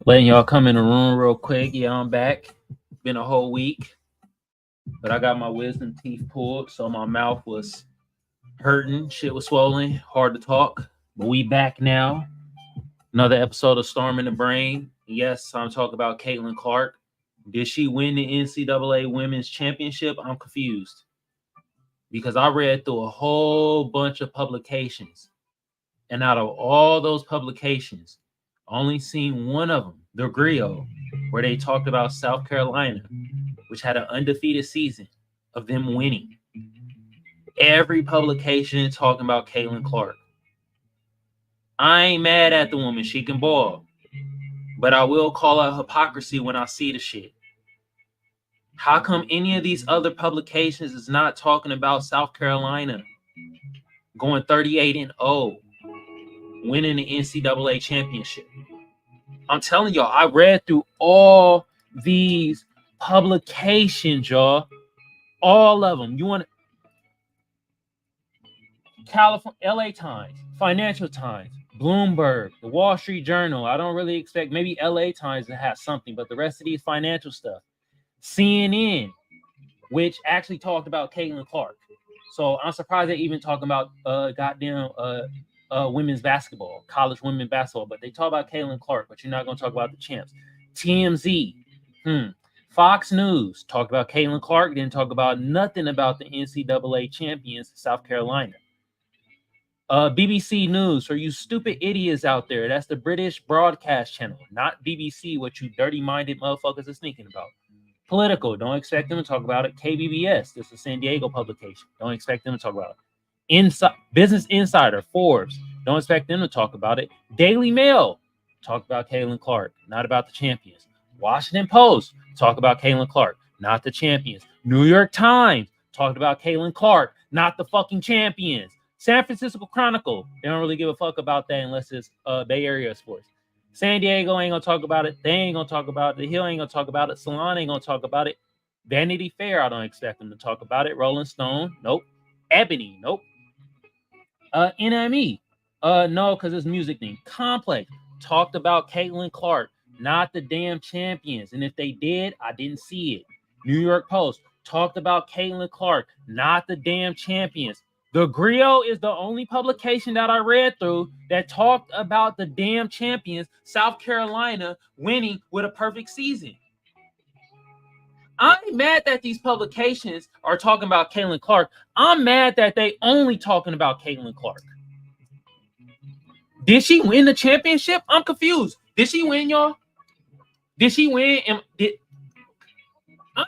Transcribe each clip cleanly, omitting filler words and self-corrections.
Letting y'all come in the room real quick. Yeah, I'm back. Been a whole week, but I got my wisdom teeth pulled, so my mouth was hurting. Shit was swollen, hard to talk. But we back now. Another episode of Storm in the Brain. Yes, I'm talking about Caitlin Clark. Did she win the NCAA Women's Championship? I'm confused because I read through a whole bunch of publications, and out of all those publications, I only seen one of them, the Griot, where they talked about South Carolina, which had an undefeated season of them winning. Every publication talking about Caitlin Clark. I ain't mad at the woman. She can ball. But I will call out hypocrisy when I see the shit. How come any of these other publications is not talking about South Carolina going 38-0, winning the NCAA championship? I'm telling y'all, I read through all these publications, y'all. All of them. You want California, LA Times, Financial Times, Bloomberg, the Wall Street Journal. I don't really expect maybe LA Times to have something, but the rest of these financial stuff. CNN, which actually talked about Caitlin Clark. So I'm surprised they even talking about women's basketball, college women's basketball, but they talk about Caitlin Clark, but you're not going to talk about the champs. TMZ, Fox News talked about Caitlin Clark, didn't talk about nothing about the NCAA champions, South Carolina. BBC News, for you stupid idiots out there, that's the British broadcast channel, not BBC, what you dirty-minded motherfuckers are thinking about. Political, don't expect them to talk about it. KBBS, this is a San Diego publication, don't expect them to talk about it. Business Insider, Forbes, don't expect them to talk about it. Daily Mail, talk about Caitlin Clark, not about the champions. Washington Post, talk about Caitlin Clark, not the champions. New York Times, talked about Caitlin Clark, not the fucking champions. San Francisco Chronicle, they don't really give a fuck about that unless it's Bay Area sports. San Diego ain't gonna talk about it. They ain't gonna talk about it. The Hill ain't gonna talk about it. Salon ain't gonna talk about it. Vanity Fair, I don't expect them to talk about it. Rolling Stone, nope. Ebony, nope. NME, no, because it's music thing. Complex talked about Caitlin Clark, not the damn champions. And if they did, I didn't see it. New York Post talked about Caitlin Clark, not the damn champions. The Griot is the only publication that I read through that talked about the damn champions, South Carolina, winning with a perfect season. I'm mad that these publications are talking about Caitlin Clark. I'm mad that they only talking about Caitlin Clark. Did she win the championship? I'm confused. Did she win, y'all? Did she win? I ain't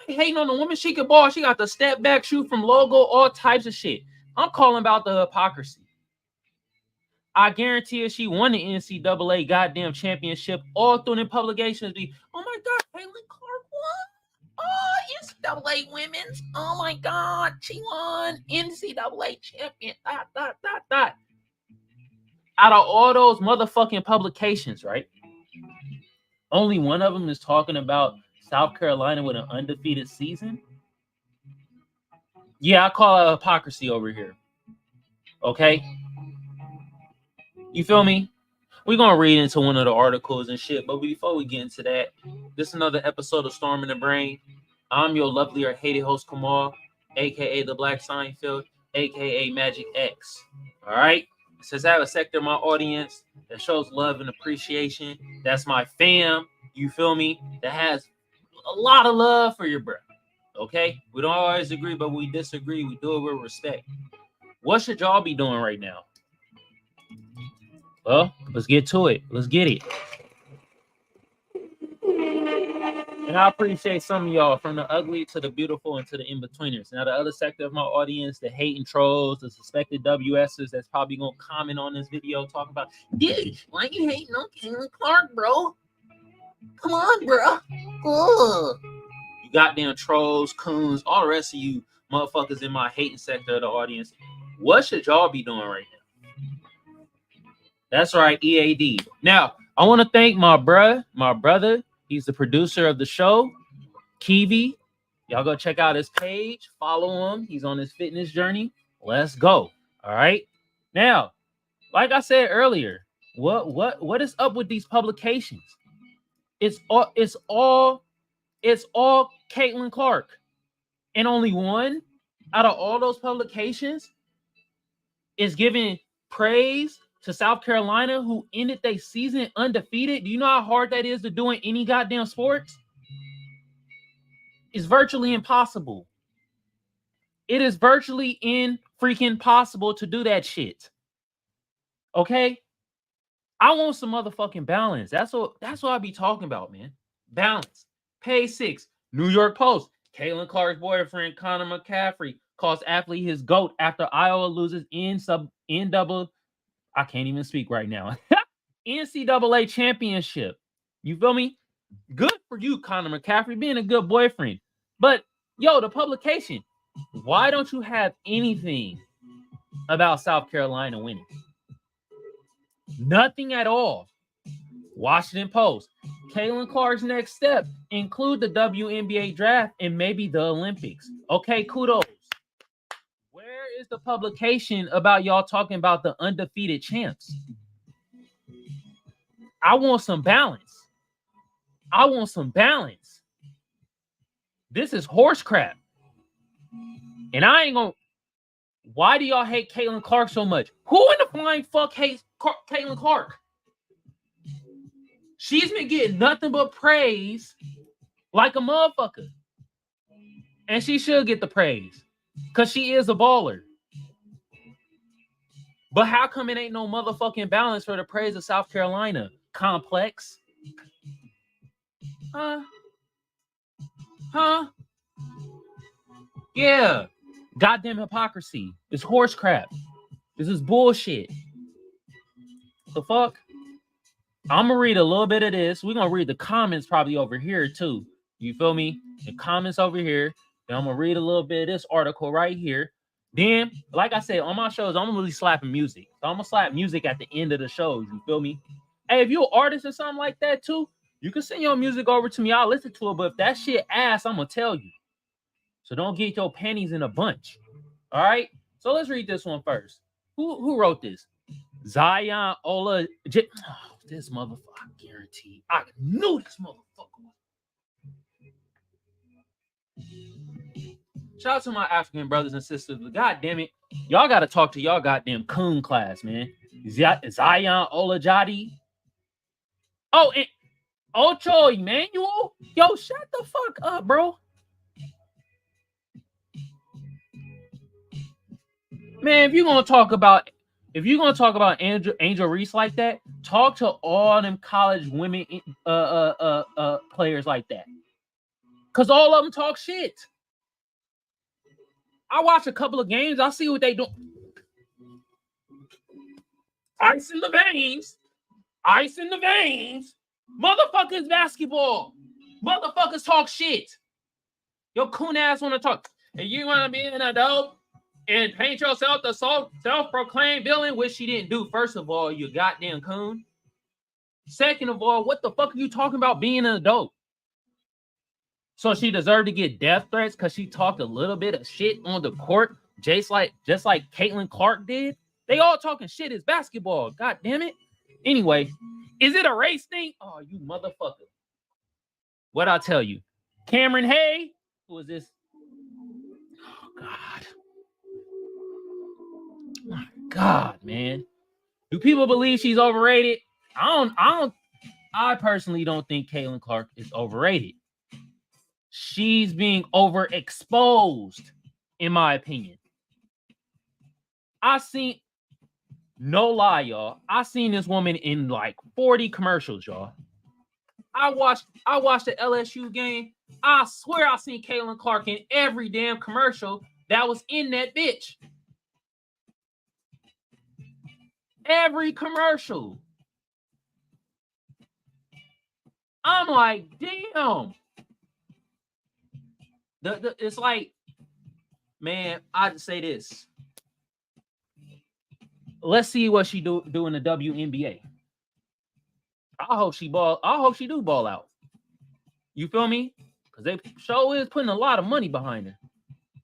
hating on the woman. She could ball. She got the step back shoot from logo, all types of shit. I'm calling about the hypocrisy. I guarantee you she won the NCAA goddamn championship. All through the publications be, oh my God, Caitlin Clark won. Oh, NCAA women's. Oh my God, she won NCAA champion. Out of all those motherfucking publications, right? Only one of them is talking about South Carolina with an undefeated season. Yeah, I call it hypocrisy over here. Okay? You feel me? We're going to read into one of the articles and shit, but before we get into that, this is another episode of Storm in the Brain. I'm your lovely or hated host, Kamal, a.k.a. the Black Seinfeld, a.k.a. Magic X. All right? Since I have a sector of my audience that shows love and appreciation, that's my fam, you feel me, that has a lot of love for your brother. Okay? We don't always agree, but we disagree. We do it with respect. What should y'all be doing right now? Well, let's get to it. Let's get it. And I appreciate some of y'all, from the ugly to the beautiful and to the in-betweeners. Now, the other sector of my audience, the hating trolls, the suspected WSers that's probably going to comment on this video talking about, dude, why you hating on Caitlin Clark, bro? Come on, bro. Ugh. You goddamn trolls, coons, all the rest of you motherfuckers in my hating sector of the audience. What should y'all be doing right now? That's right, EAD. Now, I want to thank my brother. He's the producer of the show, Kiveon. Y'all go check out his page. Follow him. He's on his fitness journey. Let's go. All right. Now, like I said earlier, what is up with these publications? It's all Caitlin Clark. And only one out of all those publications is giving praise to South Carolina, who ended their season undefeated. Do you know how hard that is to do in any goddamn sports? It's virtually impossible. It is virtually freaking possible to do that shit. Okay? I want some motherfucking balance. That's what I be talking about, man. Balance. Page 6. New York Post. Caitlin Clark's boyfriend, Connor McCaffrey, calls athlete his GOAT after Iowa loses I can't even speak right now. NCAA championship. You feel me? Good for you, Connor McCaffrey, being a good boyfriend. But, yo, the publication, why don't you have anything about South Carolina winning? Nothing at all. Washington Post. Caitlin Clark's next step include the WNBA draft and maybe the Olympics. Okay, kudos. Where is the publication about y'all talking about the undefeated champs? I want some balance. I want some balance. This is horse crap. And I ain't gonna. Why do y'all hate Caitlin Clark so much? Who in the flying fuck hates Caitlin Clark? She's been getting nothing but praise like a motherfucker. And she should get the praise. Because she is a baller. But how come it ain't no motherfucking balance for the praise of South Carolina? Complex? Huh? Yeah. Goddamn hypocrisy. It's horse crap. This is bullshit. The fuck? I'm going to read a little bit of this. We're going to read the comments probably over here too. You feel me? The comments over here. Then I'm going to read a little bit of this article right here. Then, like I said, on my shows, I'm really slapping music. So I'm going to slap music at the end of the shows. You feel me? Hey, if you're an artist or something like that too, you can send your music over to me. I'll listen to it. But if that shit ass, I'm going to tell you. So don't get your panties in a bunch. All right? So let's read this one first. Who wrote this? Zion Ola. This motherfucker, I guarantee. I knew this motherfucker. Shout out to my African brothers and sisters. But God damn it, y'all got to talk to y'all goddamn coon class, man. Zion Olajadi. Oh, and Ocho Emmanuel. Yo, shut the fuck up, bro. Man, if you're gonna talk about Angel Reese like that, talk to all them college women players like that. Cause all of them talk shit. I watch a couple of games, I see what they do. Ice in the veins. Ice in the veins. Motherfuckers basketball. Motherfuckers talk shit. Your coon ass wanna talk. And you wanna be an adult and paint yourself the self-proclaimed villain, which she didn't do. First of all, you goddamn coon. Second of all, what the fuck are you talking about being an adult? So she deserved to get death threats because she talked a little bit of shit on the court, just like Caitlin Clark did. They all talking shit. It's basketball. God damn it. Anyway, is it a race thing? Oh, you motherfucker. What I tell you? Cameron Hay? Who is this? Oh, God. My God, man. Do people believe she's overrated? I personally don't think Caitlin Clark is overrated. She's being overexposed, in my opinion. No lie, y'all. I seen this woman in like 40 commercials, y'all. I watched the LSU game. I swear I seen Caitlin Clark in every damn commercial that was in that bitch. Every commercial. I'm like, damn. It's like, man, I'd say this. Let's see what she do in the WNBA. I hope she do ball out. You feel me? Because they show is putting a lot of money behind her.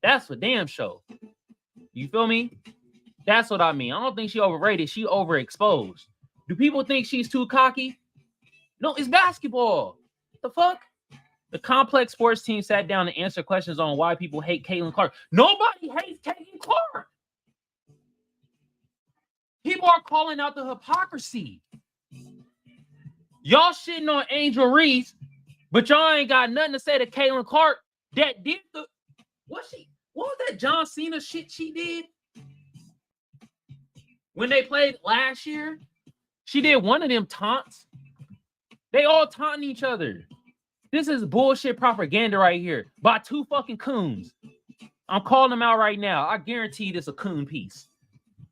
That's for damn show. You feel me? That's what I mean. I don't think she overrated. She overexposed. Do people think she's too cocky? No, it's basketball. The fuck? The complex sports team sat down to answer questions on why people hate Caitlin Clark. Nobody hates Caitlin Clark. People are calling out the hypocrisy. Y'all shitting on Angel Reese, but y'all ain't got nothing to say to Caitlin Clark that did the what was that John Cena shit she did when they played last year? She did one of them taunts. They all taunting each other. This is bullshit propaganda right here by two fucking coons. I'm calling them out right now. I guarantee this a coon piece.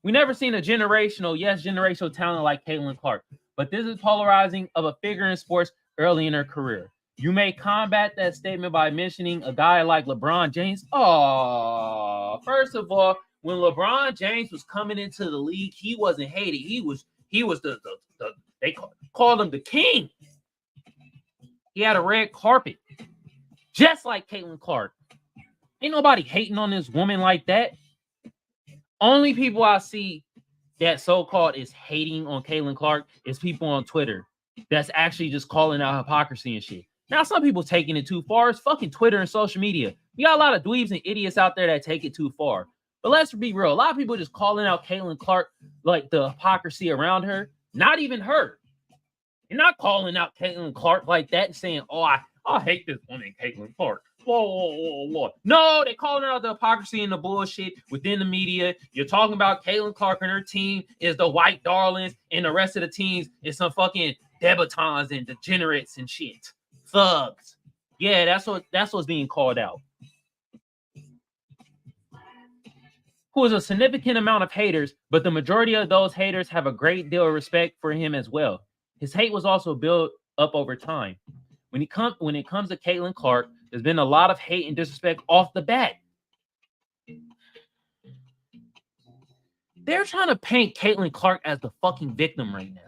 We never seen a generational talent like Caitlin Clark, but this is polarizing of a figure in sports early in her career. You may combat that statement by mentioning a guy like LeBron James. Oh, first of all, when LeBron James was coming into the league, he wasn't hated. He was the they called him the king. He had a red carpet, just like Caitlin Clark. Ain't nobody hating on this woman like that. Only people I see that so-called is hating on Caitlin Clark is people on Twitter that's actually just calling out hypocrisy and shit. Now, some people taking it too far. It's fucking Twitter and social media. We got a lot of dweebs and idiots out there that take it too far. But let's be real. A lot of people just calling out Caitlin Clark, like the hypocrisy around her. Not even her. You're not calling out Caitlin Clark like that and saying, oh, I hate this woman, Caitlin Clark. Whoa. No, they're calling out the hypocrisy and the bullshit within the media. You're talking about Caitlin Clark and her team is the white darlings, and the rest of the teams is some fucking debutants and degenerates and shit. Thugs. Yeah, that's what's being called out. Who is a significant amount of haters, but the majority of those haters have a great deal of respect for him as well. His hate was also built up over time. When it comes to Caitlin Clark, there's been a lot of hate and disrespect off the bat. They're trying to paint Caitlin Clark as the fucking victim right now.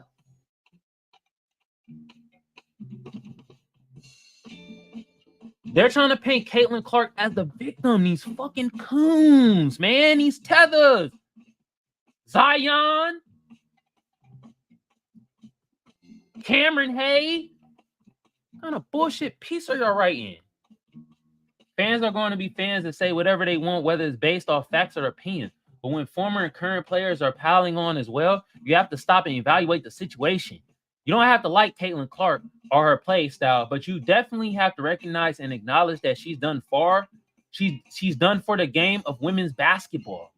They're trying to paint Caitlin Clark as the victim. These fucking coons, man. These tethers. Zion. Cameron Hay. What kind of bullshit piece are y'all writing? Fans are going to be fans and say whatever they want, whether it's based off facts or opinions. But when former and current players are piling on as well, you have to stop and evaluate the situation. You don't have to like Caitlin Clark or her play style, but you definitely have to recognize and acknowledge that she's done far. She's done for the game of women's basketball.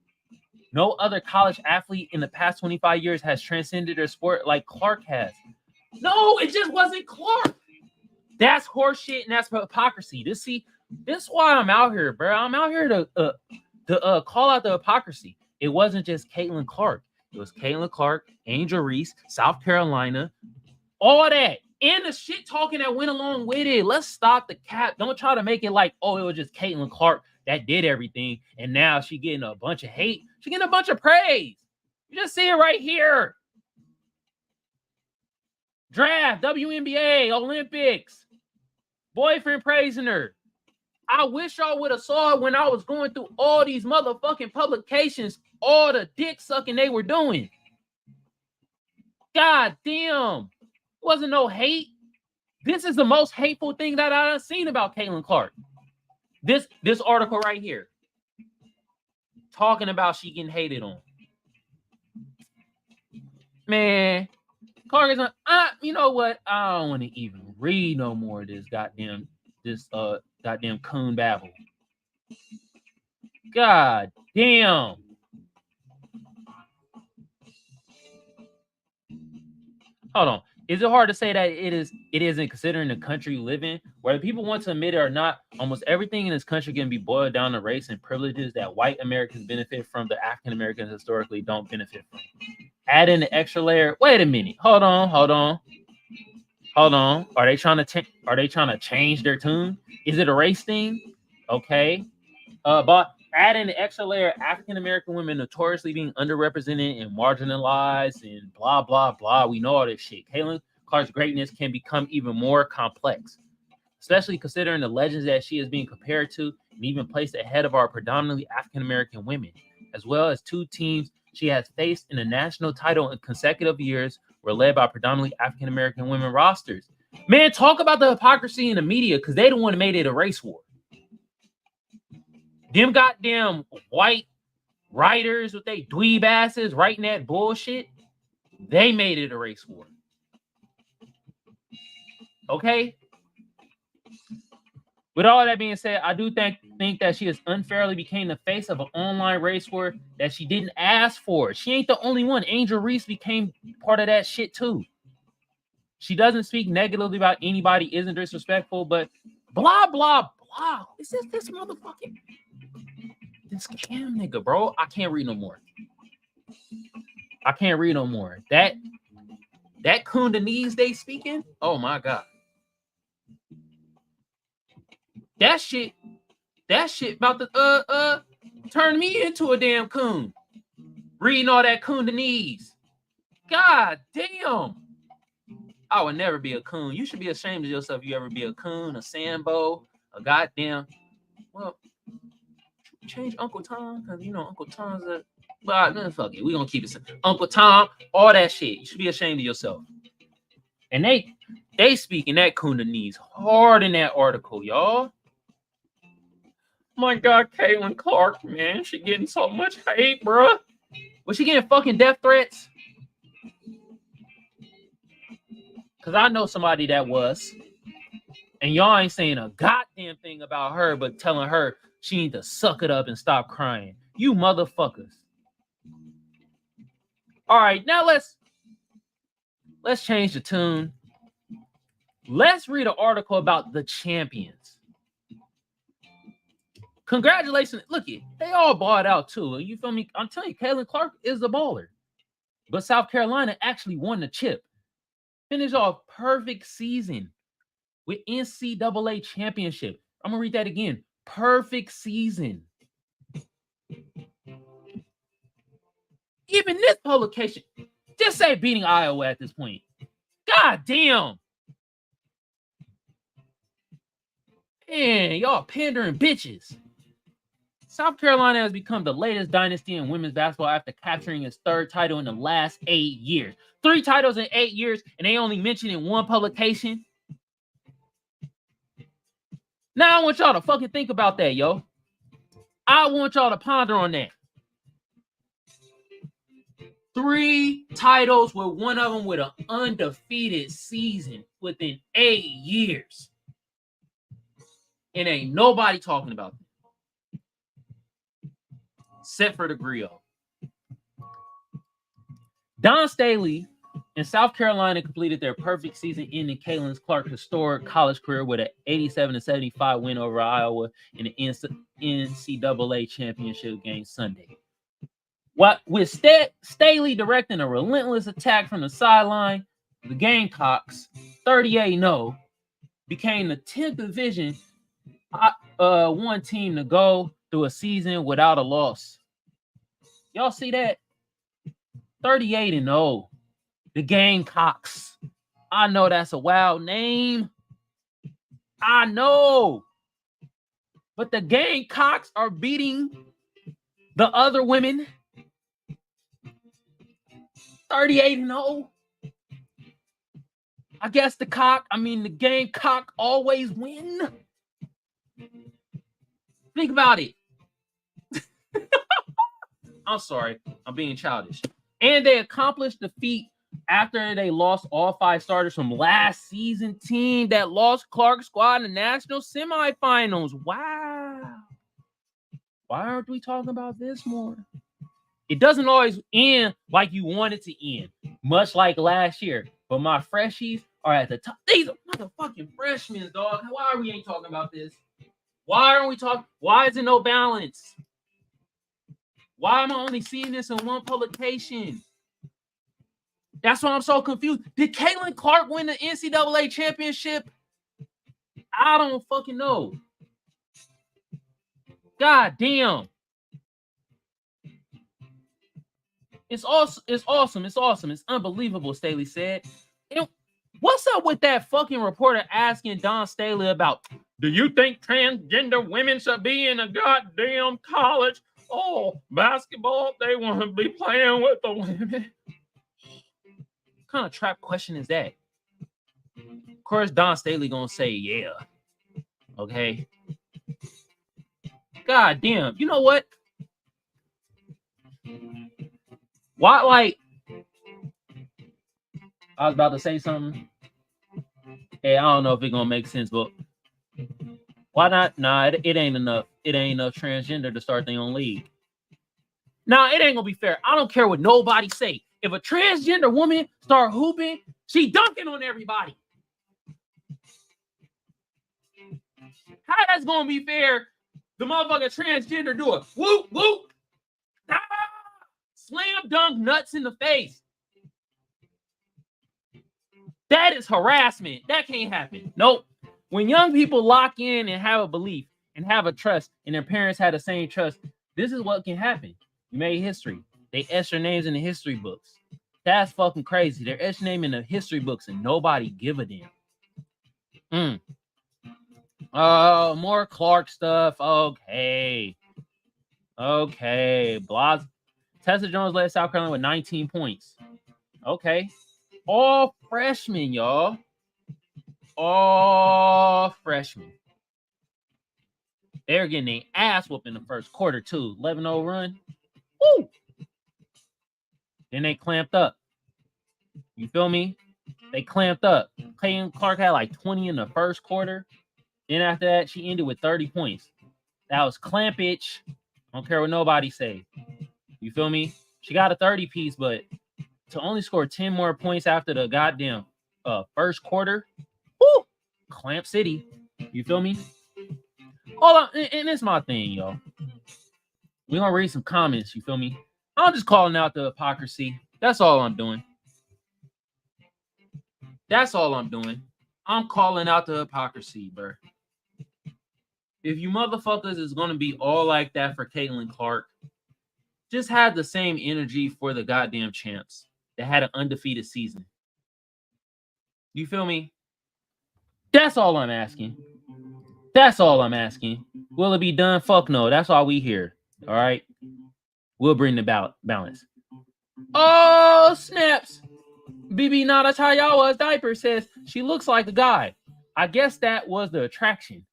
No other college athlete in the past 25 years has transcended their sport like Clark has. No, it just wasn't Clark. That's horseshit and that's hypocrisy. This is why I'm out here, bro. I'm out here to call out the hypocrisy. It wasn't just Caitlin Clark. It was Caitlin Clark, Angel Reese, South Carolina, all that. And the shit talking that went along with it. Let's stop the cap. Don't try to make it like, oh, it was just Caitlin Clark that did everything. And now she getting a bunch of hate. She getting a bunch of praise. You just see it right here. Draft, WNBA, Olympics. Boyfriend praising her. I wish y'all would have saw it when I was going through all these motherfucking publications, all the dick sucking they were doing. God damn. Wasn't no hate. This is the most hateful thing that I've seen about Caitlin Clark. This article right here. Talking about she getting hated on. Man, Clark is like, you know what? I don't want to even read no more of this goddamn coon babble. God damn. Hold on. Is it hard to say that it isn't considering the country you live in? Whether people want to admit it or not, almost everything in this country can be boiled down to race and privileges that white Americans benefit from that African Americans historically don't benefit from. Add in the extra layer. Wait a minute. Hold on. Are they trying to change their tune? Is it a race thing? Okay. But add in the extra layer, African American women notoriously being underrepresented and marginalized and blah, blah, blah. We know all this shit. Caitlin Clark's greatness can become even more complex, especially considering the legends that she is being compared to and even placed ahead of our predominantly African American women, as well as two teams she has faced in a national title in consecutive years were led by predominantly African American women rosters. Man, talk about the hypocrisy in the media because they the one that made it a race war. Them goddamn white writers with they dweeb asses writing that bullshit, they made it a race war. Okay? With all that being said, I do think that she has unfairly became the face of an online race war that she didn't ask for. She ain't the only one. Angel Reese became part of that shit too. She doesn't speak negatively about anybody, isn't disrespectful, but blah, blah, blah. Is this motherfucking... This Cam nigga, bro. I can't read no more. That Kundanese they speaking? Oh my God. That shit about to turn me into a damn coon. Reading all that Kundanese. God damn. I would never be a coon. You should be ashamed of yourself if you ever be a coon, a Sambo, a goddamn... Well, change Uncle Tom, because you know Uncle Tom's a... But fuck it. We're gonna keep it simple. Uncle Tom, all that shit. You should be ashamed of yourself. And they speaking that Kundanese hard in that article, y'all. My God, Caitlin Clark, man, she getting so much hate, bruh. Was she getting fucking death threats? Because I know somebody that was. And y'all ain't saying a goddamn thing about her, but telling her she need to suck it up and stop crying. You motherfuckers. All right, now let's change the tune. Let's read an article about the champions. Congratulations. Look, they all bought out too. You feel me? I'm telling you, Caitlin Clark is the baller. But South Carolina actually won the chip. Finished off perfect season with NCAA championship. I'm going to read that again. Perfect season. Even this publication, just say beating Iowa at this point. God damn. Man, y'all pandering bitches. South Carolina has become the latest dynasty in women's basketball after capturing its third title in the last 8 years. 3 titles in 8 years, and they only mentioned in one publication. Now I want y'all to fucking think about that, yo. I want y'all to ponder on that. 3 titles with one of them with an undefeated season within 8 years. And ain't nobody talking about that. Except for the Griot. Don Staley and South Carolina completed their perfect season ending Caitlin Clark's historic college career with an 87-75 win over Iowa in the NCAA championship game Sunday. With Staley directing a relentless attack from the sideline, the Gamecocks, 38-0, became the 10th Division one team to go through a season without a loss. Y'all see that? 38-0. The Gamecocks. I know that's a wild name. I know. But the Gamecocks are beating the other women. 38-0. I guess the Gamecock always win. Think about it. I'm sorry. I'm being childish. And they accomplished the feat after they lost all 5 starters from last season team that lost Clark's squad in the national semifinals. Wow. Why aren't we talking about this more? It doesn't always end like you want it to end, much like last year. But my freshies are at the top. These are motherfucking freshmen, dog. Why are we ain't talking about this? Why aren't we talking? Why is there no balance? Why am I only seeing this in one publication? That's why I'm so confused. Did Caitlin Clark win the NCAA championship? I don't fucking know. God damn. It's awesome. It's awesome. It's awesome. It's unbelievable, Staley said. And what's up with that fucking reporter asking Don Staley about, do you think transgender women should be in a goddamn college? Oh, basketball, they want to be playing with the women. What kind of trap question is that? course, Don Staley gonna say, yeah. Okay. God damn. You know what? Why, like, I was about to say something. Hey, I don't know if it's gonna make sense, but why not? Nah, it ain't enough. It ain't enough transgender to start their own league. Nah, it ain't gonna be fair. I don't care what nobody say. If a transgender woman start hooping, she dunking on everybody. How that's gonna be fair? The motherfucking transgender do it. Whoop, whoop. Ah! Slam dunk nuts in the face. That is harassment. That can't happen. Nope. When young people lock in and have a belief and have a trust, and their parents had the same trust, this is what can happen. You made history. They etch their names in the history books. That's fucking crazy. They're etched name in the history books and nobody give a damn. More Clark stuff. Okay. Blas. Tessa Jones led South Carolina with 19 points. Okay. All freshmen, y'all. All freshmen. They're getting their ass whooped in the first quarter, too. 11-0 run. Woo! Then they clamped up. You feel me? They clamped up. Caitlin Clark had like 20 in the first quarter. Then after that, she ended with 30 points. That was clampage. I don't care what nobody say. You feel me? She got a 30 piece, but to only score 10 more points after the goddamn first quarter, woo! Clamp City. You feel me? Hold on, and it's my thing, y'all. We're gonna read some comments, you feel me? I'm just calling out the hypocrisy. That's all I'm doing. That's all I'm doing. I'm calling out the hypocrisy, bro. If you motherfuckers is gonna be all like that for Caitlin Clark, just have the same energy for the goddamn champs that had an undefeated season. You feel me? That's all I'm asking. That's all I'm asking. Will it be done? Fuck no. That's all we hear. All right. We'll bring the balance. Oh, snaps. BB Nada Tayawa's diaper says she looks like a guy. I guess that was the attraction.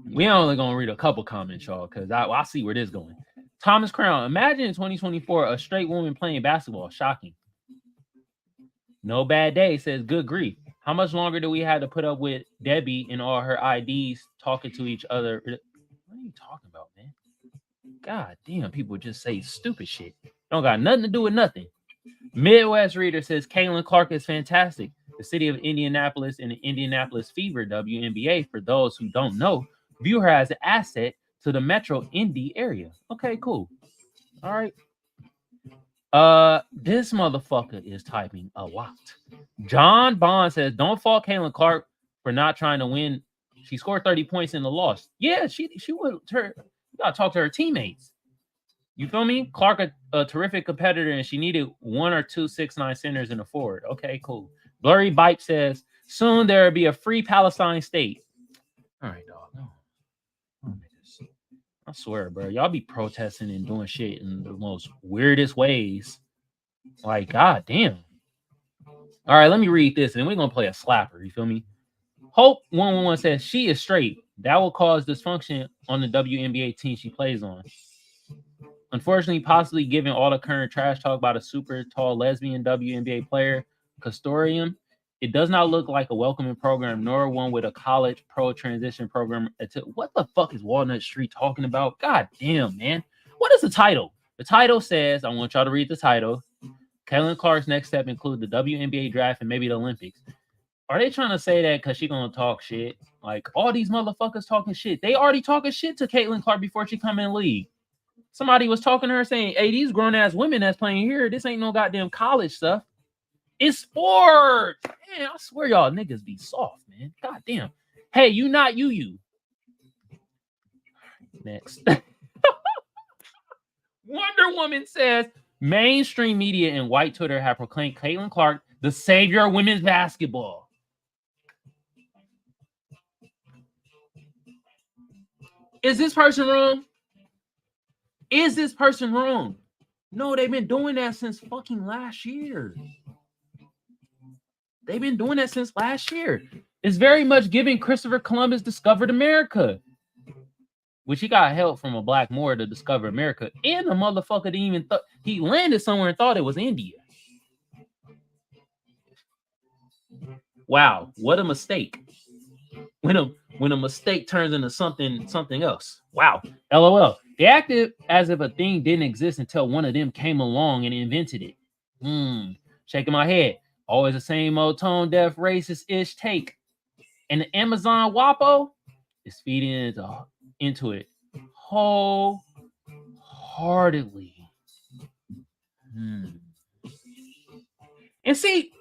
We only gonna read a couple comments, y'all, because I see where this is going. Thomas Crown, imagine in 2024 a straight woman playing basketball. Shocking. No Bad Day says, good grief. How much longer do we have to put up with Debbie and all her IDs talking to each other? What are you talking about, man? God damn, people just say stupid shit. Don't got nothing to do with nothing. Midwest Reader says, Caitlin Clark is fantastic. The city of Indianapolis and the Indianapolis Fever WNBA, for those who don't know, view her as an asset to the Metro Indy area. Okay, cool. All right. This motherfucker is typing a lot. John Bond says, don't fault Caitlin Clark for not trying to win. She scored 30 points in the loss. Yeah, she would. You gotta talk to her teammates. You feel me? Clark, a terrific competitor, and she needed 1 or 2 6'9" centers in a forward. Okay, cool. Blurry Bite says, soon there will be a free Palestine state. All right, dog. No. I swear, bro. Y'all be protesting and doing shit in the most weirdest ways. Like, god damn. All right, let me read this, and we're gonna play a slapper. You feel me? Hope 111 says she is straight. That will cause dysfunction on the WNBA team she plays on. Unfortunately, possibly given all the current trash talk about a super tall lesbian WNBA player, Castorium, it does not look like a welcoming program, nor one with a college pro transition program. What the fuck is Walnut Street talking about? God damn, man. What is the title? The title says, I want y'all to read the title. Caitlin Clark's next step include the WNBA draft and maybe the Olympics. Are they trying to say that because she's going to talk shit? Like, all these motherfuckers talking shit. They already talking shit to Caitlin Clark before she come in the league. Somebody was talking to her saying, hey, these grown-ass women that's playing here, this ain't no goddamn college stuff. It's sports. Man, I swear y'all niggas be soft, man. God damn. Hey, you not you. Next. Wonder Woman says, mainstream media and white Twitter have proclaimed Caitlin Clark the savior of women's basketball. Is this person wrong? Is this person wrong? No, they've been doing that since fucking last year. They've been doing that since last year. It's very much giving Christopher Columbus discovered America, which he got help from a black Moor to discover America. And the motherfucker didn't even he landed somewhere and thought it was India. Wow, what a mistake. When a mistake turns into something else. Wow. LOL. They acted as if a thing didn't exist until one of them came along and invented it. Shaking my head. Always the same old tone deaf, racist-ish take. And the Amazon WAPO is feeding into it wholeheartedly. And see,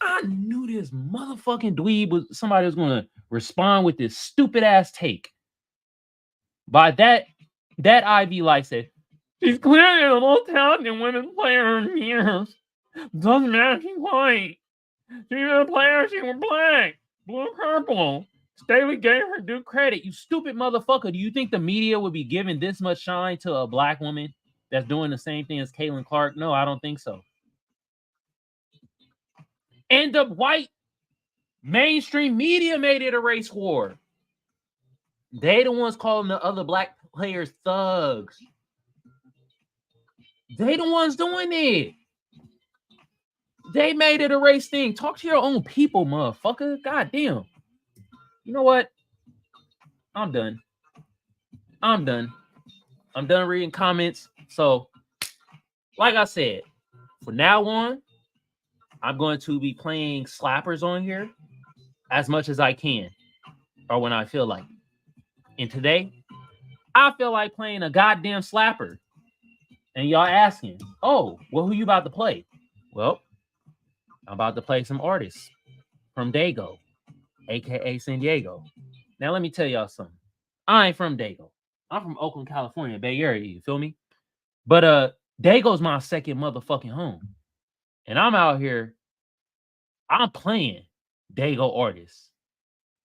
I knew this motherfucking dweeb somebody was gonna respond with this stupid ass take. By that Ivy Life said, she's clearly the most talented women's player in years. Doesn't matter if she's white. She's a player, she was black, blue, purple. Staley gave her due credit. You stupid motherfucker. Do you think the media would be giving this much shine to a black woman that's doing the same thing as Caitlin Clark? No, I don't think so. And the white mainstream media made it a race war. They the ones calling the other black players thugs. They the ones doing it. They made it a race thing. Talk to your own people, motherfucker. God damn. You know what? I'm done. I'm done reading comments. So, like I said, from now on, I'm going to be playing slappers on here as much as I can, or when I feel like it. And today, I feel like playing a goddamn slapper. And y'all asking, oh, well, who you about to play? Well, I'm about to play some artists from Dago, aka San Diego. Now, let me tell y'all something. I ain't from Dago. I'm from Oakland, California, Bay Area, you feel me? But Dago's my second motherfucking home. And I'm out here, I'm playing Dago artists.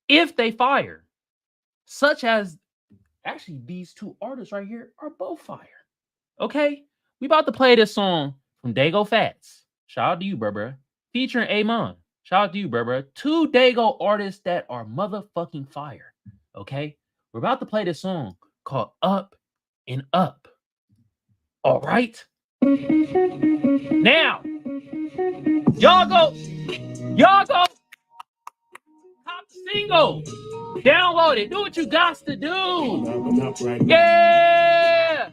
If they fire, such as, actually, these two artists right here are both fire. Okay? We about to play this song from Dago Fats. Shout out to you, bruh. Featuring Amon. Shout out to you, bruh. Two Dago artists that are motherfucking fire. Okay? We're about to play this song called Up and Up. All right? Now, y'all go. Top single. Download it. Do what you got to do. Yeah.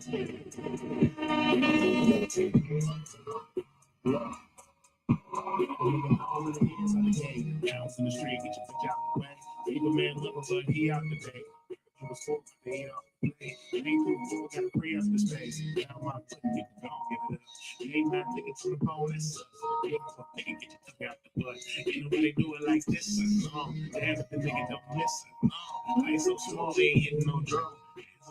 Nobody do it like this. Damn, the nigga don't listen. I ain't so small, they ain't hitting no drum.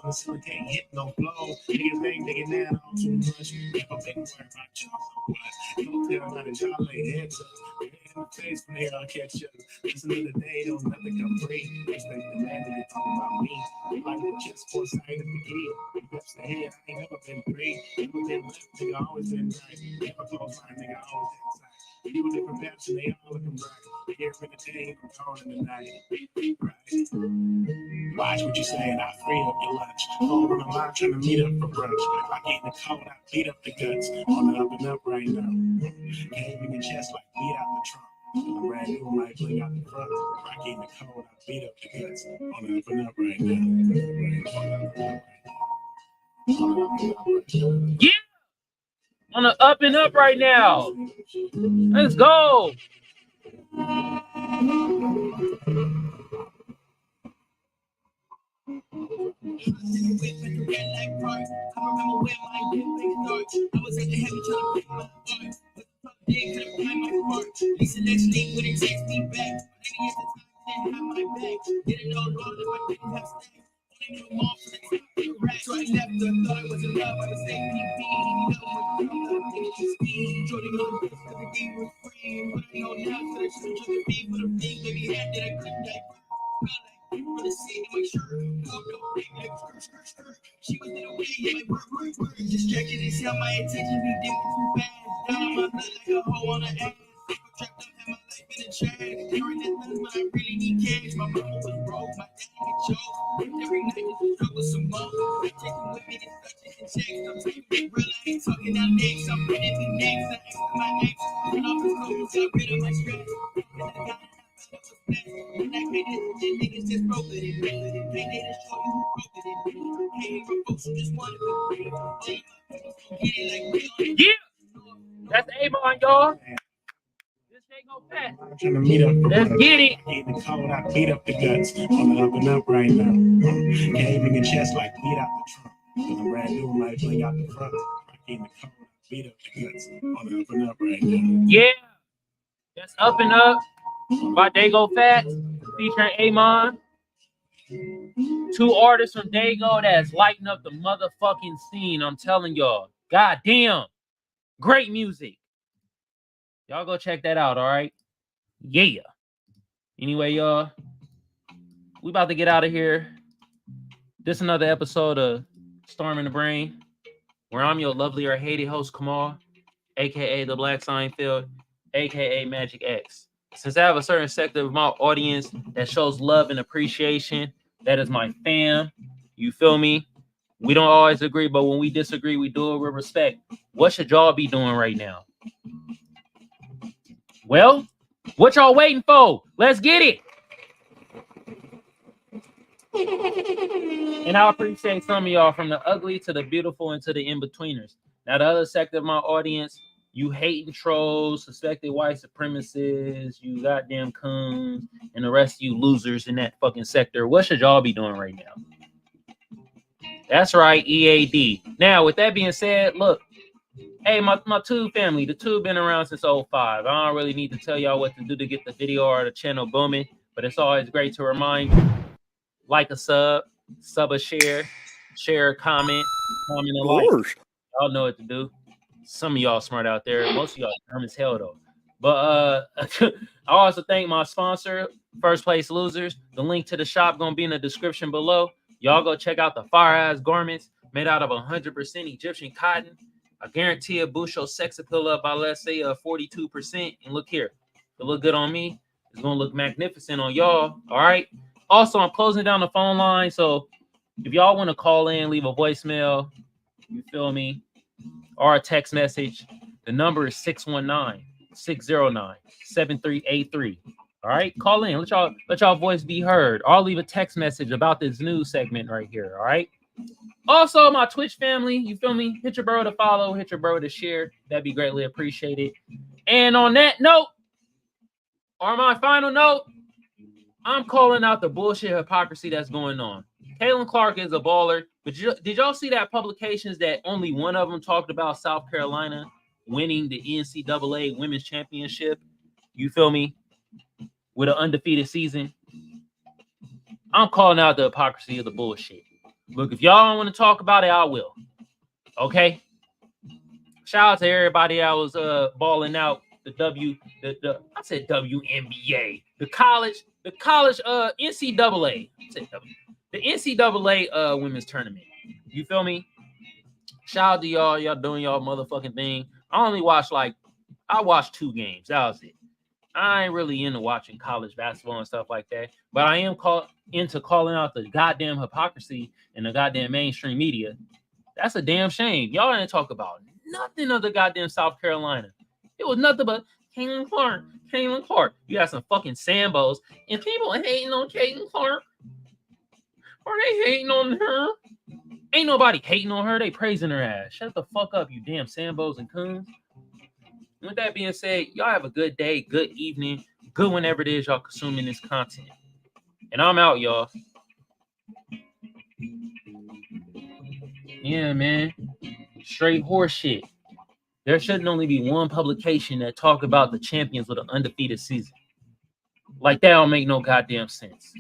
Can't hit no blow. Niggas ain't digging that all too much. Never been worried about y'all so much. Don't tell me that y'all lay heads up. In the face when they all catch up. Listen to the day, don't nothing come free. Expect the man to get talking about me. Like the chest for sight of the key. Lips the head, I ain't never been free. Never been left, nigga, always been right. Never close line, nigga, always inside. People different paths and they all looking bright. Here in the day, I'm gone in the night. Right? Watch what you say and I free up your lunch. Over my mind trying to meet up for brunch. I get in the cold, I beat up the guts. On the up and up right now. Came in your chest like beat out the trunk. I'm brand new, might fling out the front. I get in the cold, I beat up the guts. On the up and up right now. Yeah. On the up and up right now. Let's go. So I left her, thought I was in love, I was APP. Jordan on the because the game was free. But I know now, so I should have the beat with a big baby head that I couldn't die. For the city, my shirt, she was in a way, like, just checking it. tell my attention be dipping too fast. Down on my blood like a hoe on the ass. Trapped up, had my life in a trash. There ain't nothing, but I really need cash. My mama was broke, my dad get choked. Every night just a struggle some more. I take you with me to touch and checks. I'm taking real, I ain't talking out next. I'm ready to next. I ask for my ex. Run off his clothes, got rid of my stress. And I got and I made it, the niggas just broke it. They made it show you who broke it. Came from folks who just wanted to get it like real. Yeah, that's Amon, y'all. This ain't no fat. I'm trying to meet up. Let's get it. In the cold, I beat up the guts on the up and up right now. Came in your chest like beat out the trunk. Cause I'm brand new, like bling out the front. In the cold, I beat up the guts on the up and up right now. Yeah, that's Up and Up by Dago Fat featuring Amon. Two artists from Dago that's lighting up the motherfucking scene. I'm telling y'all. God damn. Great music. Y'all go check that out, all right? Yeah. Anyway, y'all, we about to get out of here. This another episode of Storm in the Brain, where I'm your lovely or hated host, Kamal, a.k.a. The Black Seinfeld, a.k.a. Magic X. Since I have a certain sector of my audience that shows love and appreciation, that is my fam. You feel me? We don't always agree, but when we disagree, we do it with respect. What should y'all be doing right now? Well, what y'all waiting for? Let's get it. And I appreciate some of y'all, from the ugly to the beautiful and to the in-betweeners. Now, the other sector of my audience, you hating trolls, suspected white supremacists, you goddamn coons, and the rest of you losers in that fucking sector. What should y'all be doing right now? That's right, EAD. Now, with that being said, look, hey, my Tube family, the Tube been around since 05. I don't really need to tell y'all what to do to get the video or the channel booming, but it's always great to remind you, like a sub a share a comment a like. Y'all know what to do. Some of y'all smart out there. Most of y'all dumb as hell, though. But I also thank my sponsor, First Place Losers. The link to the shop going to be in the description below. Y'all go check out the fire-ass garments made out of 100% Egyptian cotton. I guarantee it boost your sex appeal up by, let's say, 42%. And look here. It look good on me. It's going to look magnificent on y'all. All right? Also, I'm closing down the phone line. So if y'all want to call in, leave a voicemail, you feel me, or a text message, the number is 619-609-7383. All right? Call in. Let y'all voice be heard. Or I'll leave a text message about this news segment right here. All right? Also, my Twitch family, you feel me? Hit your bro to follow, hit your bro to share. That'd be greatly appreciated. And on that note, or my final note, I'm calling out the bullshit hypocrisy that's going on. Caitlin Clark is a baller, but did y'all see that publications that only one of them talked about South Carolina winning the NCAA Women's Championship? You feel me? With an undefeated season. I'm calling out the hypocrisy of the bullshit. Look, if y'all don't want to talk about it, I will. Okay? Shout out to everybody that was balling out the I said WNBA. The college NCAA. The NCAA women's tournament. You feel me? Shout out to y'all. Y'all doing y'all motherfucking thing. I watched 2 games. That was it. I ain't really into watching college basketball and stuff like that. But I am into calling out the goddamn hypocrisy in the goddamn mainstream media. That's a damn shame. Y'all didn't talk about nothing of the goddamn South Carolina. It was nothing but Caitlin Clark. You got some fucking Sambos. And people hating on Caitlin Clark. Are they hating on her? Ain't nobody hating on her. They praising her ass. Shut the fuck up, you damn Sambos and coons. With that being said, y'all have a good day, good evening, good whenever it is y'all consuming this content. And I'm out, y'all. Yeah, man. Straight horse shit. There shouldn't only be one publication that talk about the champions with an undefeated season. Like, that don't make no goddamn sense.